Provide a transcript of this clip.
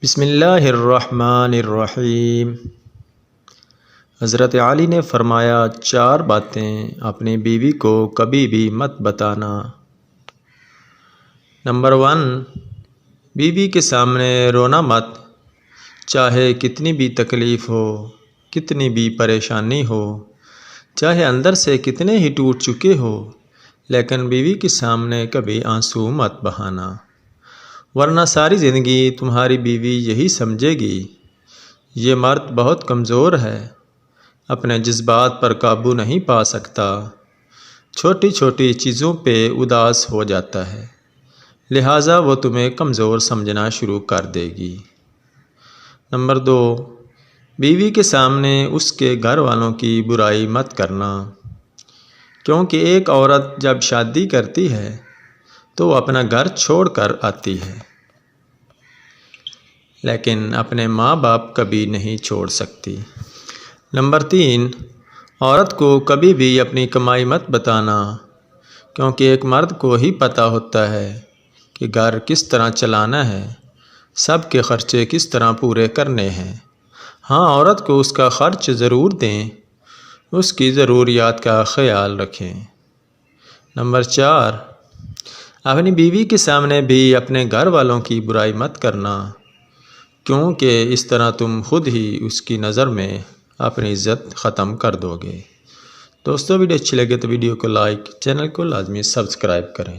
بسم اللہ الرحمن الرحیم۔ حضرت علی نے فرمایا 4 باتیں اپنی بیوی کو کبھی بھی مت بتانا۔ نمبر 1، بیوی کے سامنے رونا مت، چاہے کتنی بھی تکلیف ہو، کتنی بھی پریشانی ہو، چاہے اندر سے کتنے ہی ٹوٹ چکے ہو، لیکن بیوی کے سامنے کبھی آنسو مت بہانا، ورنہ ساری زندگی تمہاری بیوی یہی سمجھے گی یہ مرد بہت کمزور ہے، اپنے جذبات پر قابو نہیں پا سکتا، چھوٹی چھوٹی چیزوں پہ اداس ہو جاتا ہے، لہٰذا وہ تمہیں کمزور سمجھنا شروع کر دے گی۔ نمبر 2، بیوی کے سامنے اس کے گھر والوں کی برائی مت کرنا، کیونکہ ایک عورت جب شادی کرتی ہے تو وہ اپنا گھر چھوڑ کر آتی ہے، لیکن اپنے ماں باپ کبھی نہیں چھوڑ سکتی۔ نمبر 3، عورت کو کبھی بھی اپنی کمائی مت بتانا، کیونکہ ایک مرد کو ہی پتہ ہوتا ہے کہ گھر کس طرح چلانا ہے، سب کے خرچے کس طرح پورے کرنے ہیں۔ ہاں، عورت کو اس کا خرچ ضرور دیں، اس کی ضروریات کا خیال رکھیں۔ نمبر 4، اپنی بیوی کے سامنے بھی اپنے گھر والوں کی برائی مت کرنا، کیونکہ اس طرح تم خود ہی اس کی نظر میں اپنی عزت ختم کر دو گے۔ دوستو، ویڈیو اچھی لگے تو ویڈیو کو لائک، چینل کو لازمی سبسکرائب کریں۔